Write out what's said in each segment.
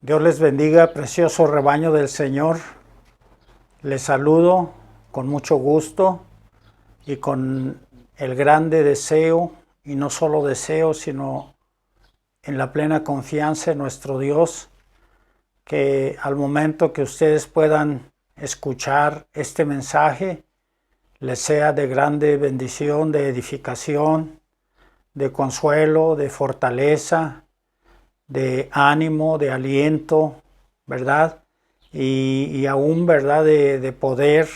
Dios les bendiga, precioso rebaño del Señor. Les saludo con mucho gusto y con el grande deseo, y no solo deseo, sino en la plena confianza en nuestro Dios, que al momento que ustedes puedan escuchar este mensaje, les sea de grande bendición, de edificación, de consuelo, de fortaleza, de ánimo, de aliento, ¿verdad? Y aún, ¿verdad? De poder,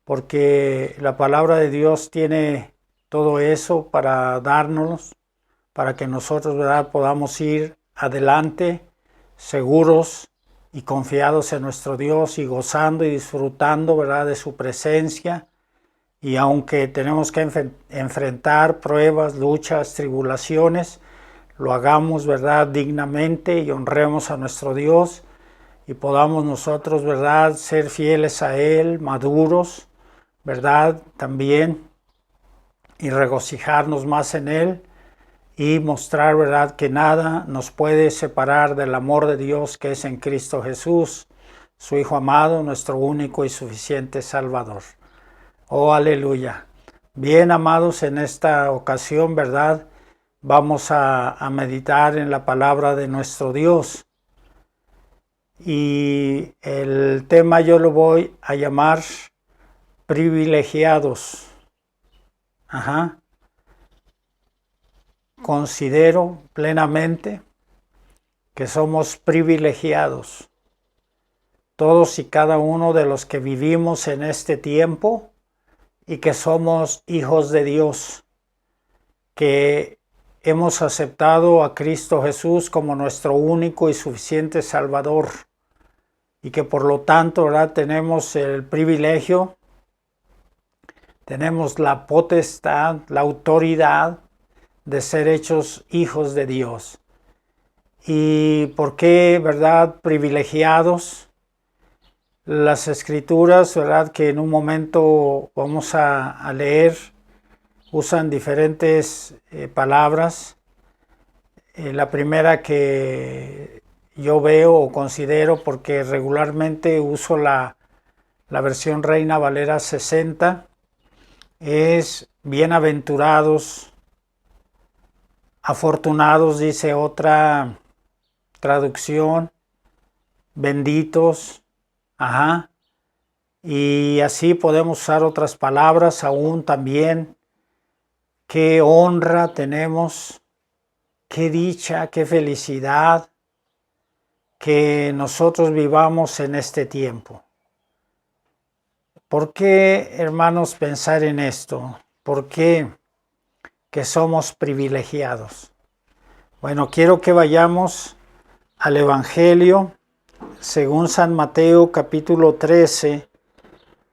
porque la palabra de Dios tiene todo eso para darnos, para que nosotros, ¿verdad?, podamos ir adelante seguros y confiados en nuestro Dios y gozando y disfrutando, ¿verdad?, de su presencia. Y aunque tenemos que enfrentar pruebas, luchas, tribulaciones, lo hagamos, ¿verdad?, dignamente y honremos a nuestro Dios y podamos nosotros, ¿verdad?, ser fieles a Él, maduros, ¿verdad?, también, y regocijarnos más en Él y mostrar, ¿verdad?, que nada nos puede separar del amor de Dios que es en Cristo Jesús, su Hijo amado, nuestro único y suficiente Salvador. Oh, aleluya. Bien, amados, en esta ocasión, ¿verdad?, vamos a meditar en la palabra de nuestro Dios. Y el tema yo lo voy a llamar privilegiados. Considero plenamente que somos privilegiados. Todos y cada uno de los que vivimos en este tiempo y que somos hijos de Dios, que hemos aceptado a Cristo Jesús como nuestro único y suficiente Salvador y que por lo tanto, ¿verdad?, tenemos el privilegio, tenemos la potestad, la autoridad de ser hechos hijos de Dios. ¿Y por qué, verdad, privilegiados? Las Escrituras, ¿verdad?, que en un momento vamos a leer, usan diferentes palabras. La primera que yo veo o considero, porque regularmente uso la versión Reina Valera 60, es bienaventurados, afortunados, dice otra traducción, benditos, y así podemos usar otras palabras aún también. Qué honra tenemos, qué dicha, qué felicidad que nosotros vivamos en este tiempo. ¿Por qué, hermanos, pensar en esto? ¿Por qué que somos privilegiados? Bueno, quiero que vayamos al Evangelio según San Mateo capítulo 13,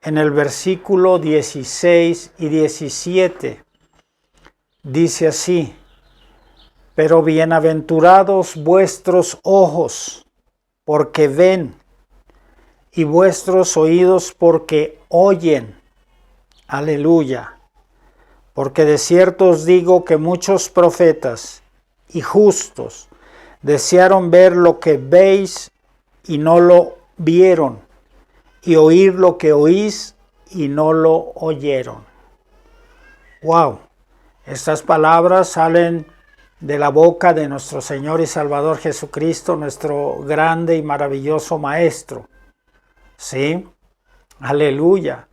en el versículo 16 y 17. Dice así: pero bienaventurados vuestros ojos, porque ven, y vuestros oídos, porque oyen. Aleluya. Porque de cierto os digo que muchos profetas y justos desearon ver lo que veis y no lo vieron, y oír lo que oís y no lo oyeron. ¡Wow! Estas palabras salen de la boca de nuestro Señor y Salvador Jesucristo, nuestro grande y maravilloso Maestro. ¿Sí? Aleluya.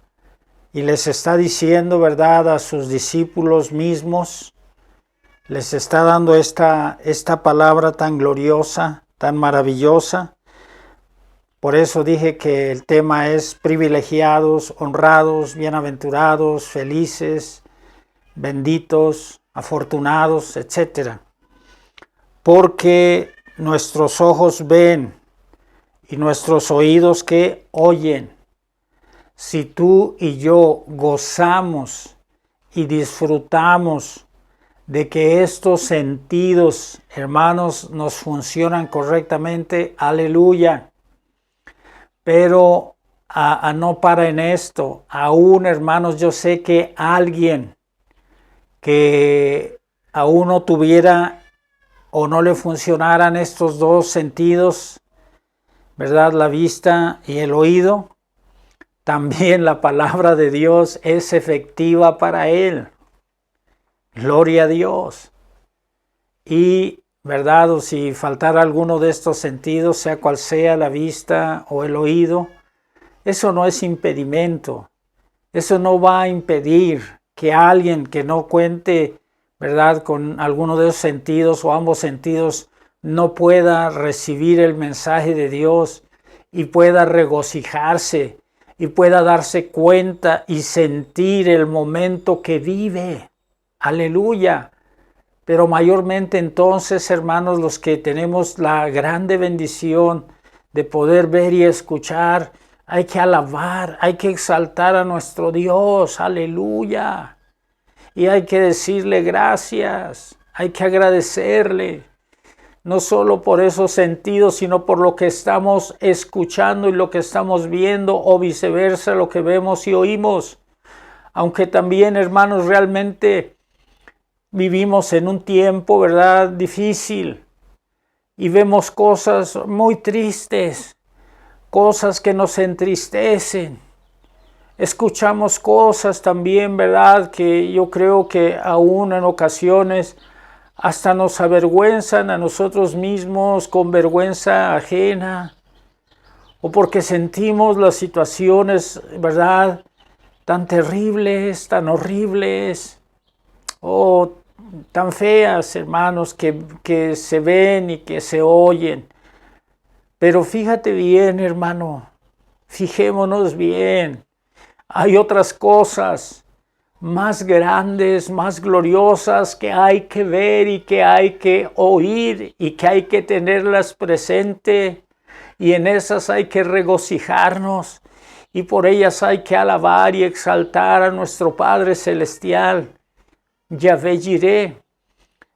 Y les está diciendo, ¿verdad?, a sus discípulos mismos, les está dando esta palabra tan gloriosa, tan maravillosa. Por eso dije que el tema es privilegiados, honrados, bienaventurados, felices, benditos, afortunados, etc. Porque nuestros ojos ven y nuestros oídos que oyen. Si tú y yo gozamos y disfrutamos de que estos sentidos, hermanos, nos funcionan correctamente, aleluya. Pero no para en esto. Aún, hermanos, yo sé que alguien que aún no tuviera o no le funcionaran estos dos sentidos, ¿verdad? La vista y el oído. También la palabra de Dios es efectiva para él. Gloria a Dios. Y, ¿verdad? O si faltara alguno de estos sentidos, sea cual sea la vista o el oído, eso no es impedimento. Eso no va a impedir que alguien que no cuente, ¿verdad?, con alguno de esos sentidos o ambos sentidos, no pueda recibir el mensaje de Dios y pueda regocijarse y pueda darse cuenta y sentir el momento que vive. Aleluya. Pero mayormente entonces, hermanos, los que tenemos la grande bendición de poder ver y escuchar, hay que alabar, hay que exaltar a nuestro Dios. Aleluya. Y hay que decirle gracias, hay que agradecerle. No solo por esos sentidos, sino por lo que estamos escuchando y lo que estamos viendo, o viceversa, lo que vemos y oímos. Aunque también, hermanos, realmente vivimos en un tiempo, ¿verdad?, difícil. Y vemos cosas muy tristes, cosas que nos entristecen. Escuchamos cosas también, ¿verdad?, que yo creo que aún en ocasiones hasta nos avergüenzan a nosotros mismos con vergüenza ajena, o porque sentimos las situaciones, ¿verdad?, tan terribles, tan horribles, o tan feas, hermanos, que se ven y que se oyen. Pero fíjate bien, hermano, fijémonos bien, hay otras cosas más grandes, más gloriosas que hay que ver y que hay que oír y que hay que tenerlas presente, y en esas hay que regocijarnos y por ellas hay que alabar y exaltar a nuestro Padre Celestial, Yahvé Jireh,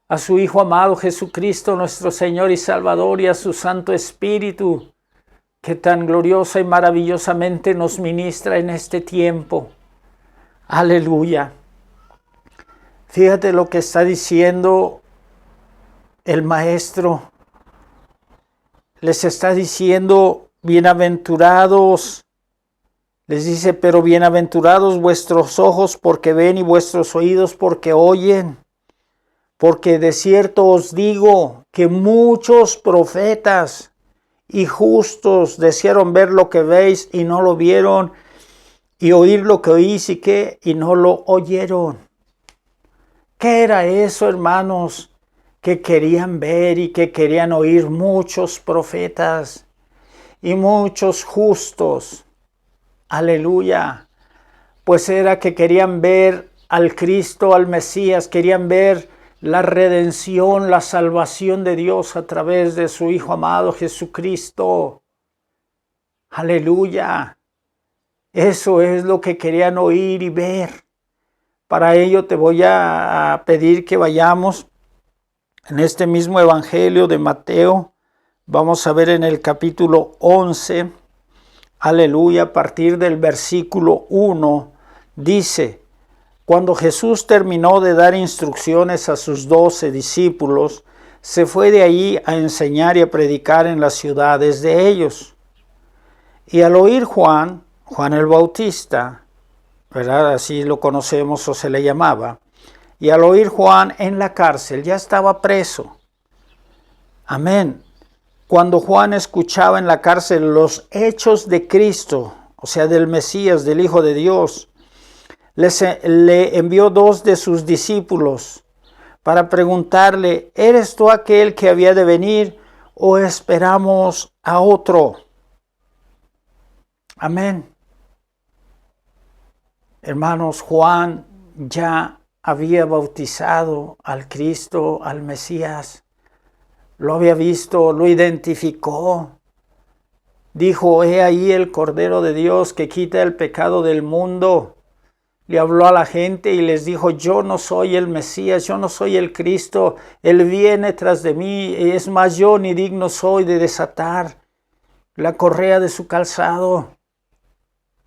a su Hijo amado Jesucristo, nuestro Señor y Salvador, y a su Santo Espíritu, que tan gloriosa y maravillosamente nos ministra en este tiempo. Aleluya. Fíjate lo que está diciendo el maestro. Les está diciendo, bienaventurados. Les dice, pero bienaventurados vuestros ojos porque ven y vuestros oídos porque oyen. Porque de cierto os digo que muchos profetas y justos desearon ver lo que veis y no lo vieron, y oír lo que oís y no lo oyeron. ¿Qué era eso, hermanos, que querían ver y que querían oír muchos profetas y muchos justos? Aleluya. Pues era que querían ver al Cristo, al Mesías, querían ver la redención, la salvación de Dios a través de su Hijo amado Jesucristo. Aleluya. Eso es lo que querían oír y ver. Para ello te voy a pedir que vayamos en este mismo Evangelio de Mateo. Vamos a ver en el capítulo 11, aleluya, a partir del versículo 1, dice: cuando Jesús terminó de dar instrucciones a sus 12 discípulos, se fue de allí a enseñar y a predicar en las ciudades de ellos. Y al oír Juan el Bautista, ¿verdad?, así lo conocemos o se le llamaba, y al oír Juan en la cárcel, ya estaba preso. Amén. Cuando Juan escuchaba en la cárcel los hechos de Cristo, o sea, del Mesías, del Hijo de Dios, le envió 2 de sus discípulos para preguntarle: ¿eres tú aquel que había de venir o esperamos a otro? Amén. Hermanos, Juan ya había bautizado al Cristo, al Mesías. Lo había visto, lo identificó. Dijo: he ahí el Cordero de Dios que quita el pecado del mundo. Le habló a la gente y les dijo: yo no soy el Mesías, yo no soy el Cristo. Él viene tras de mí, es más, yo ni digno soy de desatar la correa de su calzado.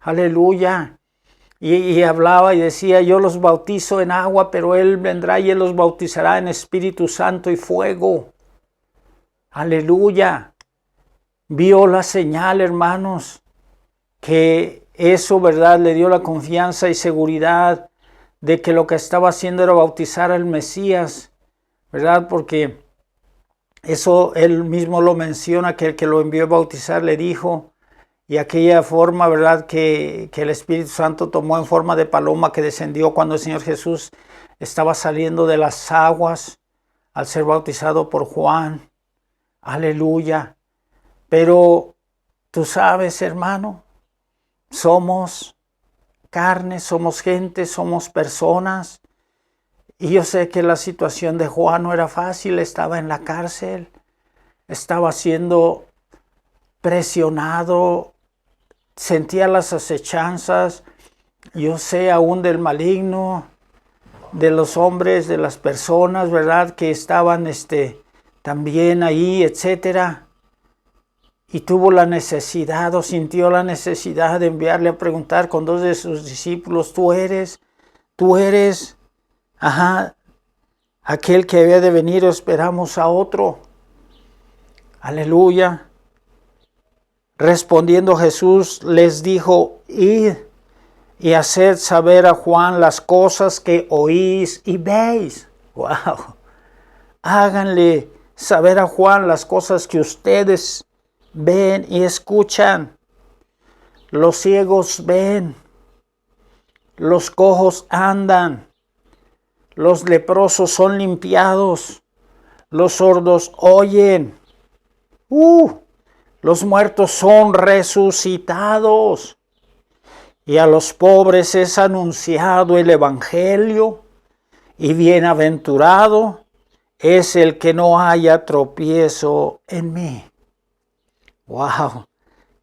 Aleluya. Y hablaba y decía: yo los bautizo en agua, pero Él vendrá y Él los bautizará en Espíritu Santo y fuego. Aleluya. vio la señal, hermanos, que eso, ¿verdad?, le dio la confianza y seguridad de que lo que estaba haciendo era bautizar al Mesías, ¿verdad? Porque eso él mismo lo menciona, que el que lo envió a bautizar le dijo, y aquella forma, ¿verdad?, que el Espíritu Santo tomó en forma de paloma que descendió cuando el Señor Jesús estaba saliendo de las aguas al ser bautizado por Juan. Aleluya. Pero tú sabes, hermano, somos carne, somos gente, somos personas. Y yo sé que la situación de Juan no era fácil, estaba en la cárcel, estaba siendo presionado, sentía las acechanzas, yo sé aún del maligno, de los hombres, de las personas, ¿verdad?, que estaban también ahí, etcétera. Y tuvo la necesidad o sintió la necesidad de enviarle a preguntar con dos de sus discípulos, tú eres, aquel que había de venir, o esperamos a otro. Aleluya. Respondiendo Jesús les dijo, id y haced saber a Juan las cosas que oís y veis. Wow. Háganle saber a Juan las cosas que ustedes ven y escuchan. Los ciegos ven, los cojos andan, los leprosos son limpiados, los sordos oyen, los muertos son resucitados, y a los pobres es anunciado el Evangelio, y bienaventurado es el que no haya tropiezo en mí. ¡Wow!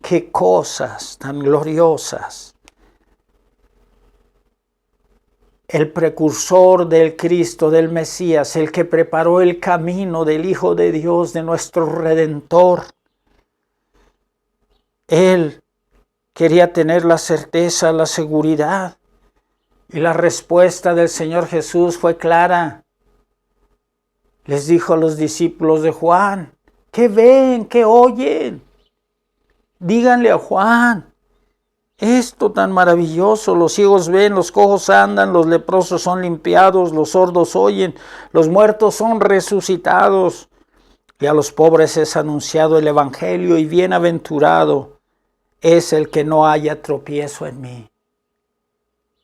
¡Qué cosas tan gloriosas! El precursor del Cristo, del Mesías, el que preparó el camino del Hijo de Dios, de nuestro Redentor. Él quería tener la certeza, la seguridad. Y la respuesta del Señor Jesús fue clara. Les dijo a los discípulos de Juan, ¿qué ven? ¿Qué oyen? Díganle a Juan esto tan maravilloso. Los ciegos ven, los cojos andan, los leprosos son limpiados, los sordos oyen, los muertos son resucitados. Y a los pobres es anunciado el Evangelio, y bienaventurado es el que no haya tropiezo en mí.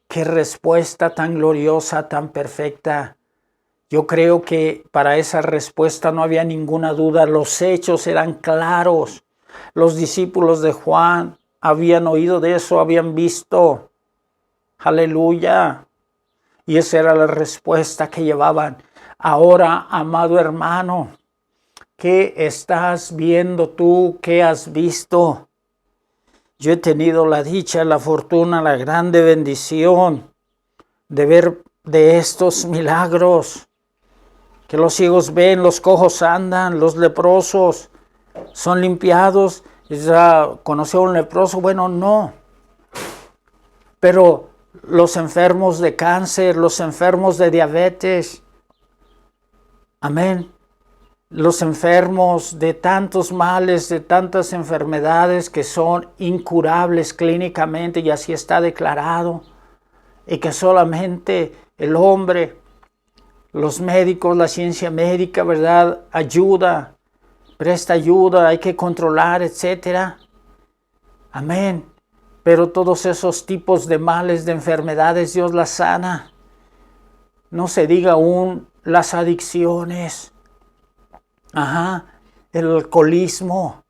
Qué respuesta tan gloriosa, tan perfecta. Yo creo que para esa respuesta no había ninguna duda. Los hechos eran claros. Los discípulos de Juan habían oído de eso, habían visto. Aleluya. Y esa era la respuesta que llevaban. Ahora, amado hermano, ¿qué estás viendo tú? ¿Qué has visto? Yo he tenido la dicha, la fortuna, la grande bendición de ver de estos milagros. Que los ciegos ven, los cojos andan, los leprosos son limpiados. ¿Ya conoció a un leproso? Bueno, no. Pero los enfermos de cáncer, los enfermos de diabetes, amén. Los enfermos de tantos males, de tantas enfermedades que son incurables clínicamente, y así está declarado, y que solamente el hombre, los médicos, la ciencia médica, ¿verdad?, ayuda, presta ayuda, hay que controlar, etcétera. Amén. Pero todos esos tipos de males, de enfermedades, Dios las sana. No se diga aún las adicciones. El alcoholismo,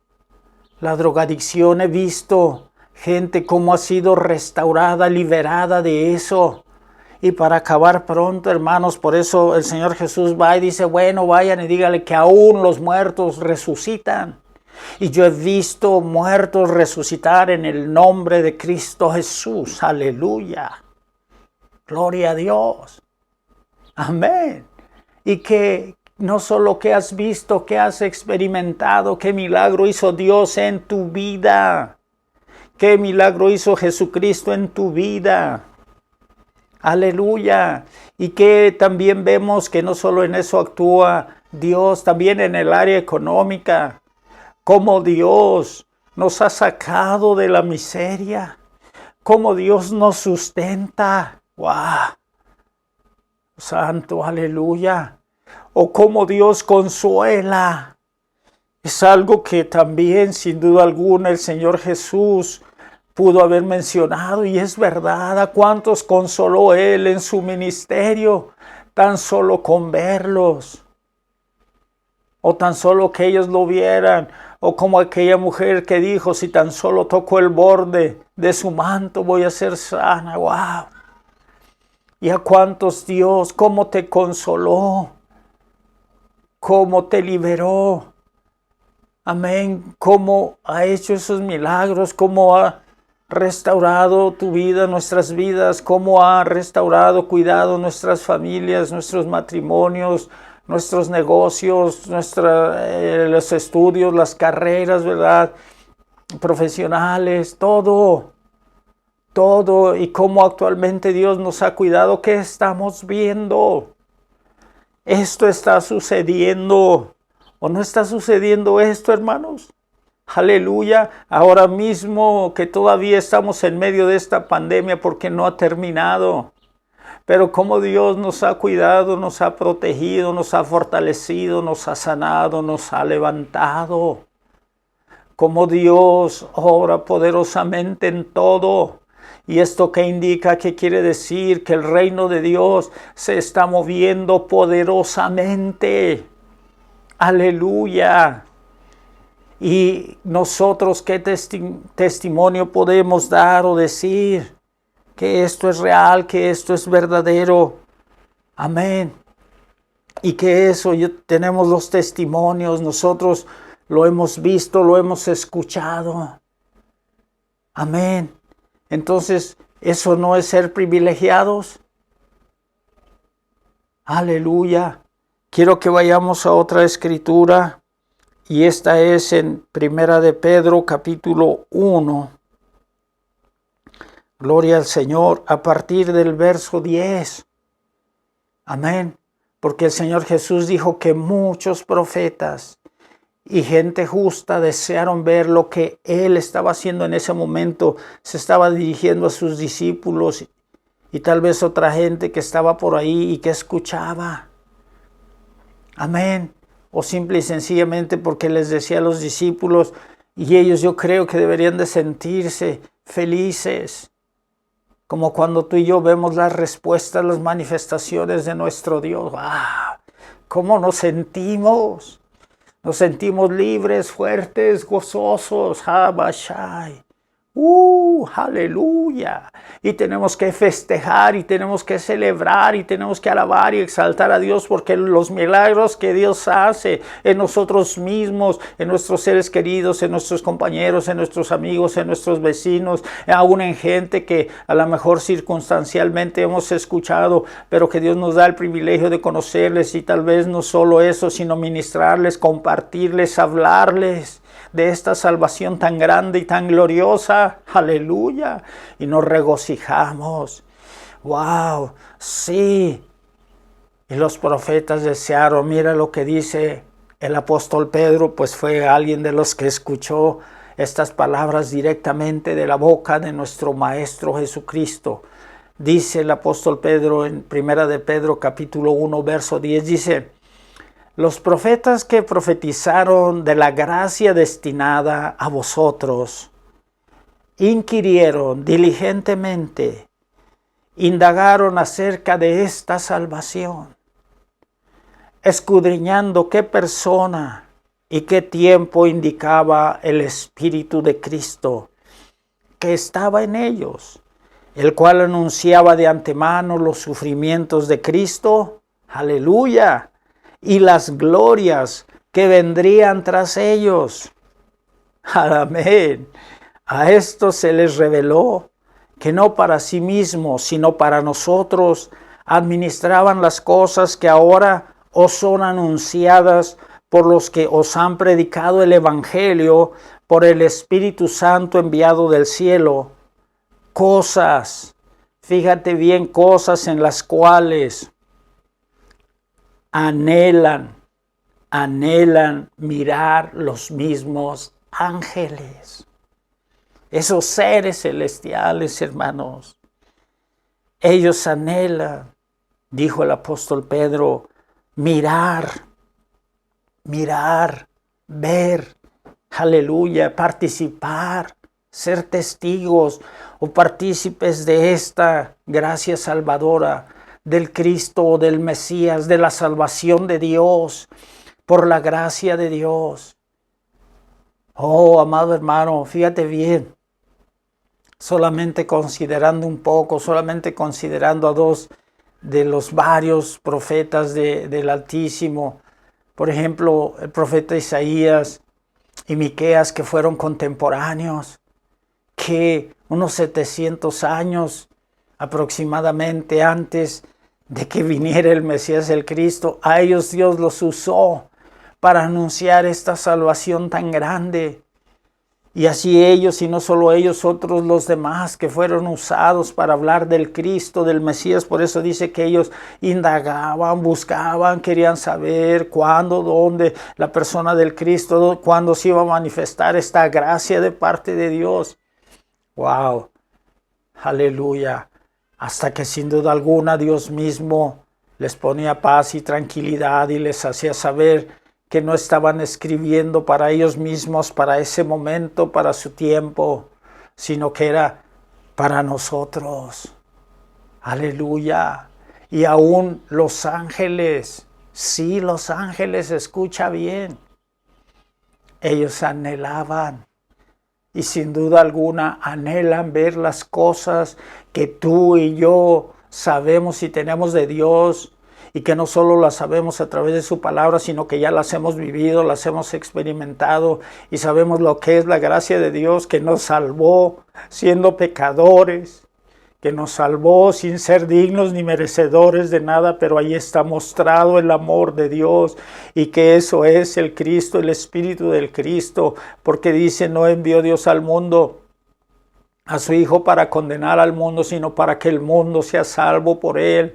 la drogadicción. He visto gente cómo ha sido restaurada, liberada de eso. Y para acabar pronto, hermanos, por eso el Señor Jesús va y dice, bueno, vayan y díganle que aún los muertos resucitan. Y yo he visto muertos resucitar en el nombre de Cristo Jesús. Aleluya. Gloria a Dios. Amén. Y que no solo que has visto, que has experimentado, qué milagro hizo Dios en tu vida. Qué milagro hizo Jesucristo en tu vida. Aleluya. Y que también vemos que no solo en eso actúa Dios, también en el área económica. cómo Dios nos ha sacado de la miseria, cómo Dios nos sustenta. ¡Wow! Santo, aleluya. O cómo Dios consuela. Es algo que también, sin duda alguna, el Señor Jesús pudo haber mencionado, y es verdad. ¿A cuántos consoló Él en su ministerio? Tan solo con verlos, o tan solo que ellos lo vieran, o como aquella mujer que dijo, si tan solo toco el borde de su manto voy a ser sana. ¡Wow! Y a cuántos Dios, cómo te consoló, cómo te liberó. Amén. Cómo ha hecho esos milagros, cómo ha restaurado tu vida, nuestras vidas, cómo ha restaurado, cuidado nuestras familias, nuestros matrimonios, nuestros negocios, los estudios, las carreras, ¿verdad? Profesionales, todo, y cómo actualmente Dios nos ha cuidado. ¿Qué estamos viendo? Esto está sucediendo, ¿o no está sucediendo esto, hermanos? Aleluya. Ahora mismo que todavía estamos en medio de esta pandemia, porque no ha terminado. Pero como Dios nos ha cuidado, nos ha protegido, nos ha fortalecido, nos ha sanado, nos ha levantado. Como Dios obra poderosamente en todo. ¿Y esto qué indica? ¿Qué quiere decir? Que el reino de Dios se está moviendo poderosamente. Aleluya. Y nosotros, ¿qué testimonio podemos dar o decir? Que esto es real, que esto es verdadero. Amén. Y que eso, tenemos los testimonios, nosotros lo hemos visto, lo hemos escuchado. Amén. Entonces, ¿eso no es ser privilegiados? Aleluya. Quiero que vayamos a otra escritura, y esta es en Primera de Pedro, capítulo 1. Gloria al Señor, a partir del verso 10. Amén. Porque el Señor Jesús dijo que muchos profetas y gente justa desearon ver lo que Él estaba haciendo en ese momento. Se estaba dirigiendo a sus discípulos y tal vez otra gente que estaba por ahí y que escuchaba. Amén. O simple y sencillamente porque les decía a los discípulos, y ellos yo creo que deberían de sentirse felices. Como cuando tú y yo vemos las respuestas, las manifestaciones de nuestro Dios. ¡Ah! ¿Cómo nos sentimos? Nos sentimos libres, fuertes, gozosos. ¡Habashai! ¡Aleluya! Y tenemos que festejar, y tenemos que celebrar, y tenemos que alabar y exaltar a Dios, porque los milagros que Dios hace en nosotros mismos, en nuestros seres queridos, en nuestros compañeros, en nuestros amigos, en nuestros vecinos, aún en gente que a lo mejor circunstancialmente hemos escuchado, pero que Dios nos da el privilegio de conocerles, y tal vez no solo eso, sino ministrarles, compartirles, hablarles de esta salvación tan grande y tan gloriosa. Aleluya. Y nos regocijamos. Wow, sí. Y los profetas desearon. Mira lo que dice el apóstol Pedro, pues fue alguien de los que escuchó estas palabras directamente de la boca de nuestro Maestro Jesucristo. Dice el apóstol Pedro en Primera de Pedro capítulo 1 verso 10, dice: los profetas que profetizaron de la gracia destinada a vosotros, inquirieron diligentemente, indagaron acerca de esta salvación, escudriñando qué persona y qué tiempo indicaba el Espíritu de Cristo que estaba en ellos, el cual anunciaba de antemano los sufrimientos de Cristo. Aleluya. Y las glorias que vendrían tras ellos. Amén. A estos se les reveló que no para sí mismos, sino para nosotros, administraban las cosas que ahora os son anunciadas por los que os han predicado el Evangelio por el Espíritu Santo enviado del cielo. Cosas, fíjate bien, cosas en las cuales anhelan anhelan mirar los mismos ángeles. Esos seres celestiales, hermanos, ellos anhelan, dijo el apóstol Pedro, mirar, ver, aleluya, participar, ser testigos o partícipes de esta gracia salvadora del Cristo, del Mesías, de la salvación de Dios, por la gracia de Dios. Oh, amado hermano, fíjate bien, solamente considerando un poco, solamente considerando a dos de los varios profetas del Altísimo, por ejemplo, el profeta Isaías y Miqueas, que fueron contemporáneos, que unos 700 años aproximadamente antes de que viniera el Mesías, el Cristo, a ellos Dios los usó para anunciar esta salvación tan grande. Y así ellos, y no solo ellos, otros los demás que fueron usados para hablar del Cristo, del Mesías. Por eso dice que ellos indagaban, buscaban, querían saber cuándo, dónde la persona del Cristo, cuándo se iba a manifestar esta gracia de parte de Dios. ¡Wow! ¡Aleluya! Hasta que sin duda alguna Dios mismo les ponía paz y tranquilidad y les hacía saber que no estaban escribiendo para ellos mismos, para ese momento, para su tiempo, sino que era para nosotros. Aleluya. Y aún los ángeles, sí, los ángeles, escucha bien, ellos anhelaban y sin duda alguna anhelan ver las cosas que tú y yo sabemos y tenemos de Dios, y que no solo las sabemos a través de su palabra, sino que ya las hemos vivido, las hemos experimentado y sabemos lo que es la gracia de Dios, que nos salvó siendo pecadores, que nos salvó sin ser dignos ni merecedores de nada, pero ahí está mostrado el amor de Dios y que eso es el Cristo, el Espíritu del Cristo, porque dice, no envió Dios al mundo a su Hijo para condenar al mundo, sino para que el mundo sea salvo por él.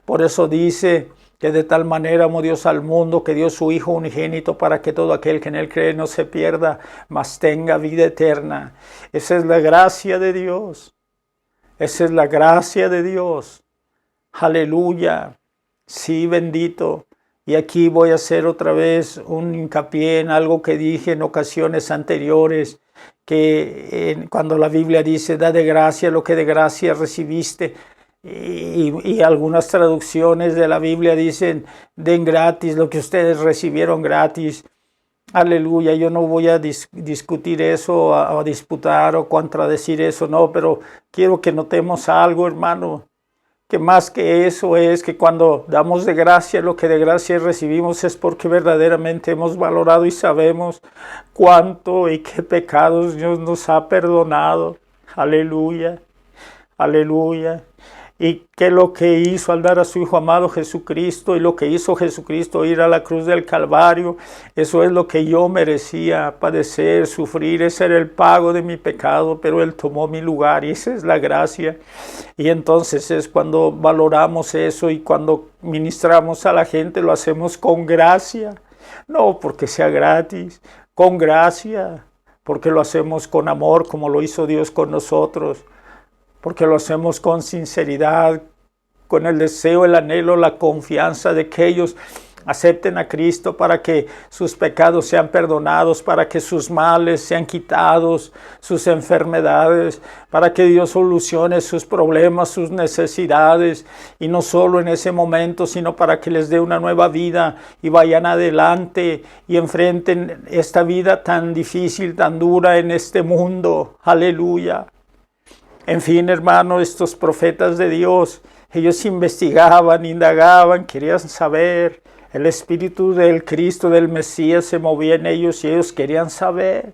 Por eso dice que de tal manera amó Dios al mundo que dio su Hijo unigénito para que todo aquel que en él cree no se pierda, mas tenga vida eterna. Esa es la gracia de Dios. Esa es la gracia de Dios. Aleluya. Sí, bendito. Y aquí voy a hacer otra vez un hincapié en algo que dije en ocasiones anteriores, que cuando la Biblia dice, da de gracia lo que de gracia recibiste, y algunas traducciones de la Biblia dicen, den gratis lo que ustedes recibieron gratis. Aleluya, yo no voy a discutir eso, a disputar o contradecir eso, no, pero quiero que notemos algo, hermano, que más que eso es que cuando damos de gracia lo que de gracia recibimos es porque verdaderamente hemos valorado y sabemos cuánto y qué pecados Dios nos ha perdonado. Aleluya, aleluya. Y que lo que hizo al dar a su Hijo amado Jesucristo y lo que hizo Jesucristo ir a la cruz del Calvario, eso es lo que yo merecía padecer, sufrir, ese era el pago de mi pecado, pero Él tomó mi lugar y esa es la gracia. Y entonces es cuando valoramos eso y cuando ministramos a la gente lo hacemos con gracia, no porque sea gratis, con gracia, porque lo hacemos con amor como lo hizo Dios con nosotros. Porque lo hacemos con sinceridad, con el deseo, el anhelo, la confianza de que ellos acepten a Cristo para que sus pecados sean perdonados, para que sus males sean quitados, sus enfermedades, para que Dios solucione sus problemas, sus necesidades, y no solo en ese momento, sino para que les dé una nueva vida y vayan adelante y enfrenten esta vida tan difícil, tan dura en este mundo. Aleluya. En fin, hermano, estos profetas de Dios, ellos investigaban, indagaban, querían saber. El Espíritu del Cristo, del Mesías, se movía en ellos y ellos querían saber.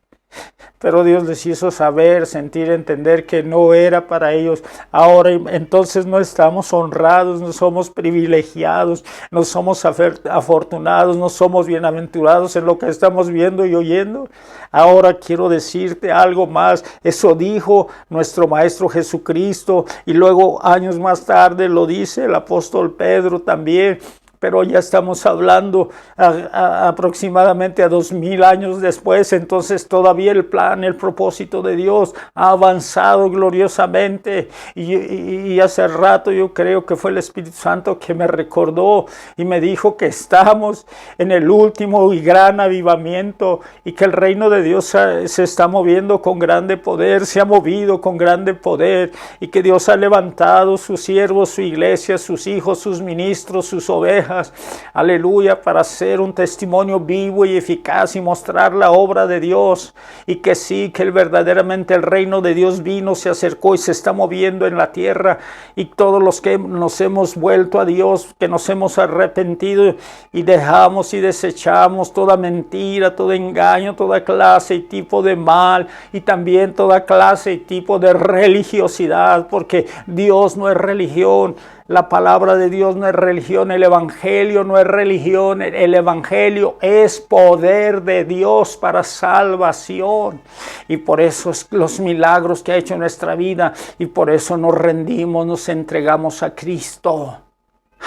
Pero Dios les hizo saber, sentir, entender que no era para ellos. Ahora entonces no estamos honrados, no somos privilegiados, no somos afortunados, no somos bienaventurados en lo que estamos viendo y oyendo. Ahora quiero decirte algo más. Eso dijo nuestro Maestro Jesucristo y luego años más tarde lo dice el apóstol Pedro también. pero ya estamos hablando aproximadamente a 2000 años después. Entonces todavía el plan, el propósito de Dios ha avanzado gloriosamente, y hace rato yo creo que fue el Espíritu Santo que me recordó y me dijo que estamos en el último y gran avivamiento, y que el reino de Dios se está moviendo con grande poder, se ha movido con grande poder, y que Dios ha levantado sus siervos, su iglesia, sus hijos, sus ministros, sus ovejas, aleluya, para ser un testimonio vivo y eficaz y mostrar la obra de Dios. Y que sí, que verdaderamente el reino de Dios vino, se acercó y se está moviendo en la tierra, y todos los que nos hemos vuelto a Dios, que nos hemos arrepentido y dejamos y desechamos toda mentira, todo engaño, toda clase y tipo de mal, y también toda clase y tipo de religiosidad, porque Dios no es religión. La palabra de Dios no es religión, el evangelio no es religión, el evangelio es poder de Dios para salvación. Y por eso es los milagros que ha hecho en nuestra vida, y por eso nos rendimos, nos entregamos a Cristo.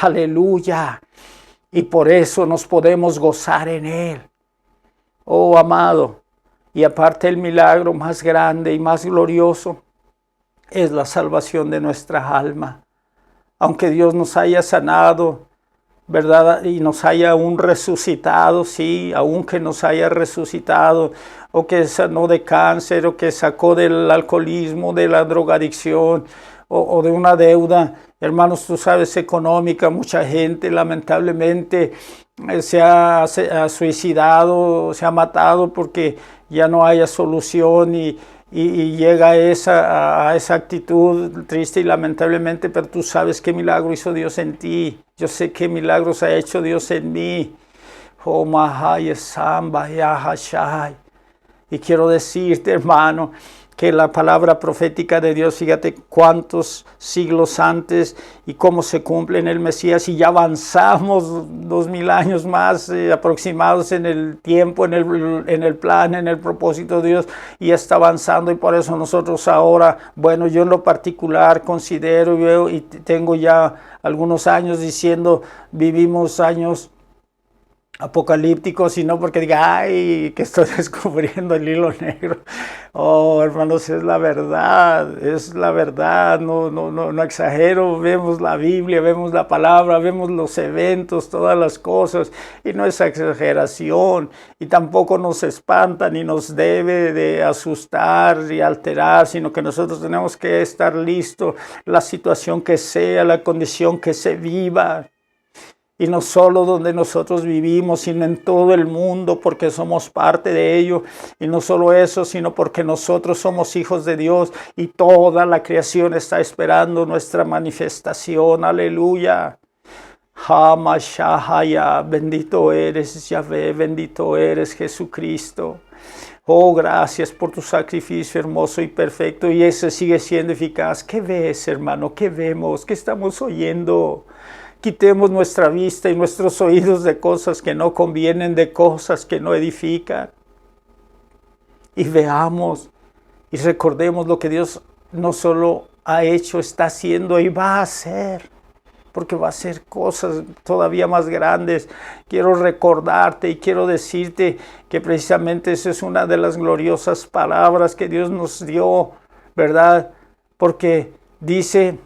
Aleluya. Y por eso nos podemos gozar en Él. Oh, amado, y aparte el milagro más grande y más glorioso es la salvación de nuestra alma. Aunque Dios nos haya sanado, ¿verdad? Y nos haya aún resucitado, sí, aunque nos haya resucitado, o que sanó de cáncer, o que sacó del alcoholismo, de la drogadicción, o de una deuda, hermanos, tú sabes, económica. Mucha gente lamentablemente se ha suicidado, se ha matado porque ya no haya solución, y llega a esa actitud triste y lamentablemente. Pero tú sabes qué milagro hizo Dios en ti. Yo sé qué milagros ha hecho Dios en mí. Oh, Mahaya Samba Yahashai. Y quiero decirte, hermano, que la palabra profética de Dios, fíjate cuántos siglos antes y cómo se cumple en el Mesías, y ya avanzamos 2000 años más aproximados en el tiempo, en el plan, en el propósito de Dios, y está avanzando. Y por eso nosotros ahora, bueno, yo en lo particular considero, veo y tengo ya algunos años diciendo, vivimos años apocalípticos, y no porque diga, ay, que estoy descubriendo el hilo negro. Oh, hermanos, es la verdad, no exagero. Vemos la Biblia, vemos la palabra, vemos los eventos, todas las cosas, y no es exageración, y tampoco nos espanta ni nos debe de asustar y alterar, sino que nosotros tenemos que estar listos, la situación que sea, la condición que se viva. Y no solo donde nosotros vivimos, sino en todo el mundo, porque somos parte de ello. Y no solo eso, sino porque nosotros somos hijos de Dios, y toda la creación está esperando nuestra manifestación. Aleluya. Hamashahaya, bendito eres Yahvé, bendito eres Jesucristo. Oh, gracias por tu sacrificio hermoso y perfecto, y ese sigue siendo eficaz. ¿Qué ves, hermano? ¿Qué vemos? ¿Qué estamos oyendo? Quitemos nuestra vista y nuestros oídos de cosas que no convienen, de cosas que no edifican. Y veamos y recordemos lo que Dios no solo ha hecho, está haciendo y va a hacer. Porque va a hacer cosas todavía más grandes. Quiero recordarte y quiero decirte que precisamente esa es una de las gloriosas palabras que Dios nos dio, ¿verdad? Porque dice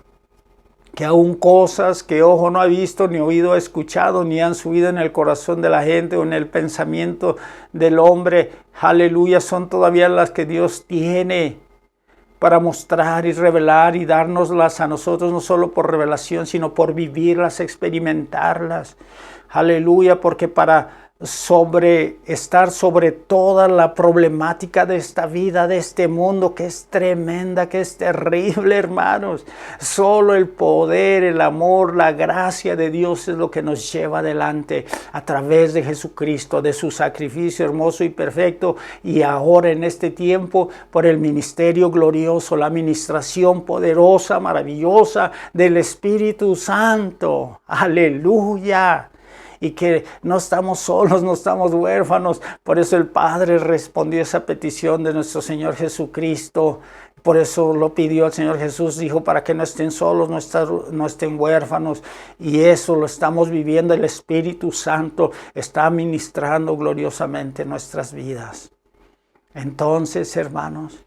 que aún cosas que ojo no ha visto, ni oído ha escuchado, ni han subido en el corazón de la gente o en el pensamiento del hombre, aleluya, son todavía las que Dios tiene para mostrar y revelar y dárnoslas a nosotros, no solo por revelación, sino por vivirlas, experimentarlas. Aleluya, porque para estar sobre toda la problemática de esta vida, de este mundo que es tremenda, que es terrible, hermanos. Solo el poder, el amor, la gracia de Dios es lo que nos lleva adelante a través de Jesucristo, de su sacrificio hermoso y perfecto, y ahora en este tiempo por el ministerio glorioso, la administración poderosa, maravillosa del Espíritu Santo. Aleluya. Y que no estamos solos, no estamos huérfanos. Por eso el Padre respondió esa petición de nuestro Señor Jesucristo. Por eso lo pidió el Señor Jesús, dijo, para que no estén solos, no estén huérfanos. Y eso lo estamos viviendo. El Espíritu Santo está ministrando gloriosamente nuestras vidas. Entonces, hermanos,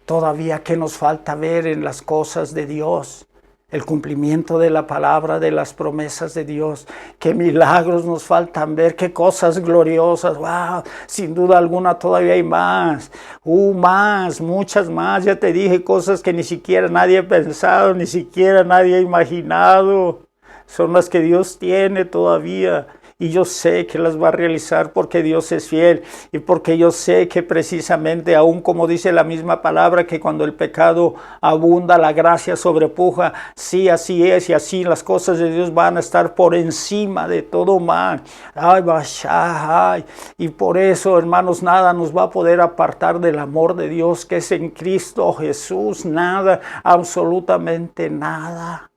todavía que nos falta ver en las cosas de Dios, el cumplimiento de la palabra, de las promesas de Dios, qué milagros nos faltan ver, qué cosas gloriosas. Wow, sin duda alguna todavía hay más, muchas más. Ya te dije, cosas que ni siquiera nadie ha pensado, ni siquiera nadie ha imaginado. Son las que Dios tiene todavía. Y yo sé que las va a realizar porque Dios es fiel y porque yo sé que precisamente, aún como dice la misma palabra, que cuando el pecado abunda, la gracia sobrepuja. Sí, así es, y así las cosas de Dios van a estar por encima de todo mal. Ay. Y por eso, hermanos, nada nos va a poder apartar del amor de Dios que es en Cristo Jesús. Nada, absolutamente nada.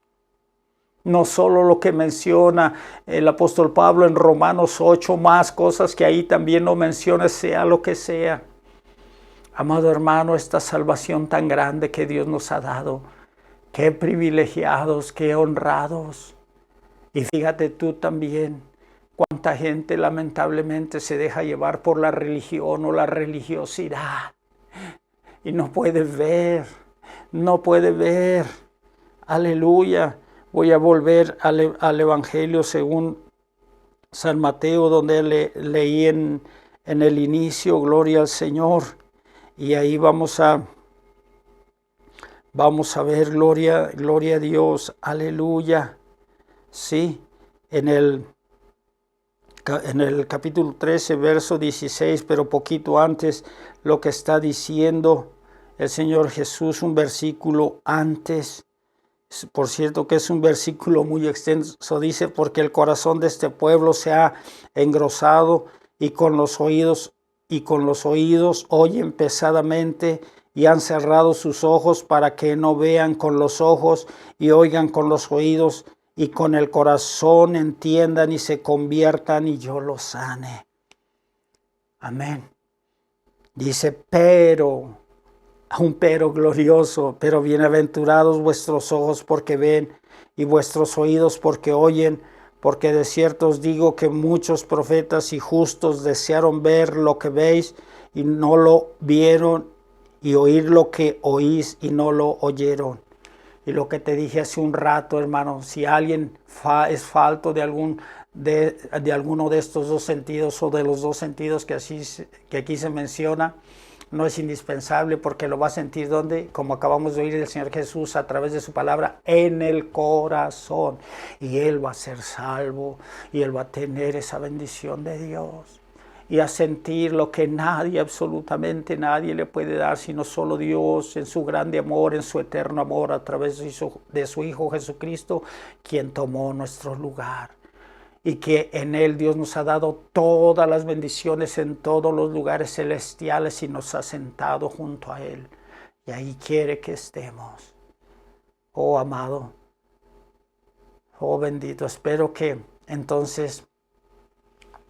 No solo lo que menciona el apóstol Pablo en Romanos 8, más cosas que ahí también no menciona, sea lo que sea. Amado hermano, esta salvación tan grande que Dios nos ha dado, qué privilegiados, qué honrados. Y fíjate tú también, cuánta gente lamentablemente se deja llevar por la religión o la religiosidad. Y no puede ver. Aleluya. Voy a volver al Evangelio según San Mateo, donde leí en el inicio, gloria al Señor. Y ahí vamos a ver, gloria a Dios, aleluya. Sí, en el capítulo 13, verso 16, pero poquito antes, lo que está diciendo el Señor Jesús, un versículo antes. Por cierto que es un versículo muy extenso, dice, porque el corazón de este pueblo se ha engrosado y con los oídos oyen pesadamente y han cerrado sus ojos para que no vean con los ojos y oigan con los oídos y con el corazón entiendan y se conviertan y yo los sane. Amén. Dice, pero glorioso, pero bienaventurados vuestros ojos porque ven y vuestros oídos porque oyen, porque de cierto os digo que muchos profetas y justos desearon ver lo que veis y no lo vieron, y oír lo que oís y no lo oyeron. Y lo que te dije hace un rato, hermano, si alguien es falto de alguno de estos dos sentidos o de los dos sentidos que aquí se menciona, no es indispensable, porque lo va a sentir donde, como acabamos de oír del Señor Jesús a través de su palabra, en el corazón. Y Él va a ser salvo y Él va a tener esa bendición de Dios. Y a sentir lo que nadie, absolutamente nadie le puede dar, sino solo Dios en su grande amor, en su eterno amor, a través de su Hijo Jesucristo, quien tomó nuestro lugar. Y que en Él Dios nos ha dado todas las bendiciones en todos los lugares celestiales y nos ha sentado junto a Él. Y ahí quiere que estemos. Oh amado, oh bendito, espero que entonces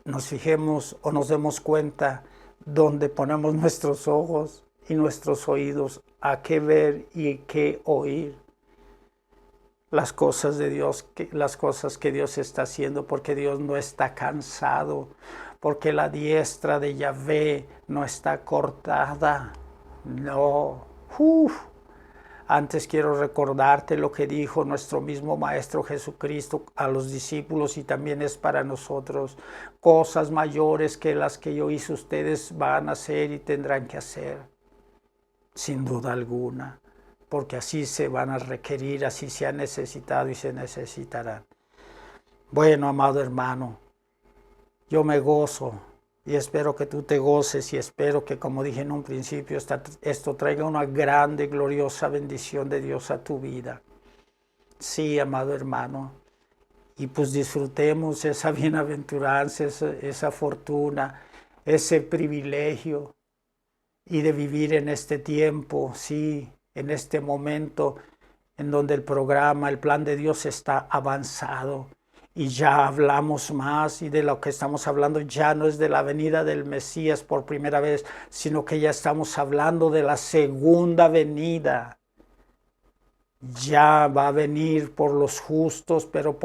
nos fijemos o nos demos cuenta donde ponemos nuestros ojos y nuestros oídos, a qué ver y qué oír. Las cosas de Dios, las cosas que Dios está haciendo, porque Dios no está cansado, porque la diestra de Yahvé no está cortada. No. Antes quiero recordarte lo que dijo nuestro mismo Maestro Jesucristo a los discípulos, y también es para nosotros. Cosas mayores que las que yo hice ustedes van a hacer y tendrán que hacer, sin duda alguna. Porque así se van a requerir, así se ha necesitado y se necesitarán. Bueno, amado hermano, yo me gozo y espero que tú te goces, y espero que, como dije en un principio, esto traiga una grande, gloriosa bendición de Dios a tu vida. Sí, amado hermano, y pues disfrutemos esa bienaventuranza, esa fortuna, ese privilegio, y de vivir en este tiempo, sí, en este momento en donde el programa, el plan de Dios está avanzado y ya hablamos más, y de lo que estamos hablando ya no es de la venida del Mesías por primera vez, sino que ya estamos hablando de la segunda venida. Ya va a venir por los justos, pero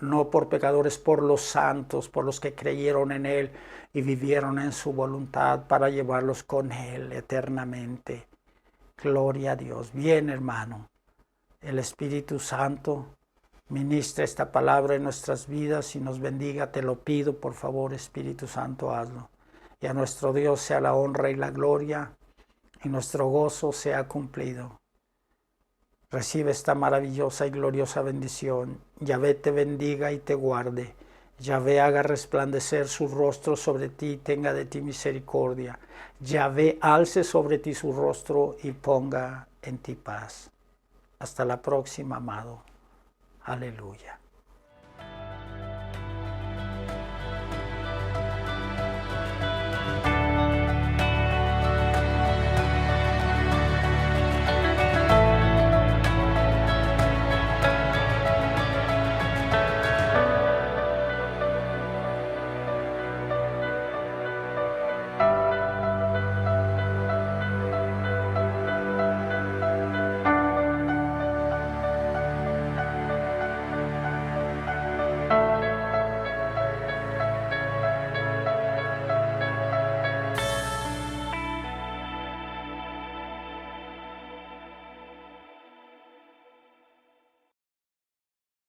no por pecadores, por los santos, por los que creyeron en Él y vivieron en su voluntad para llevarlos con Él eternamente. Gloria a Dios. Bien, hermano, el Espíritu Santo ministra esta palabra en nuestras vidas y nos bendiga. Te lo pido, por favor, Espíritu Santo, hazlo. Y a nuestro Dios sea la honra y la gloria, y nuestro gozo sea cumplido. Recibe esta maravillosa y gloriosa bendición. Yahvé te bendiga y te guarde. Yahvé haga resplandecer su rostro sobre ti y tenga de ti misericordia. Yahvé alce sobre ti su rostro y ponga en ti paz. Hasta la próxima, amado. Aleluya.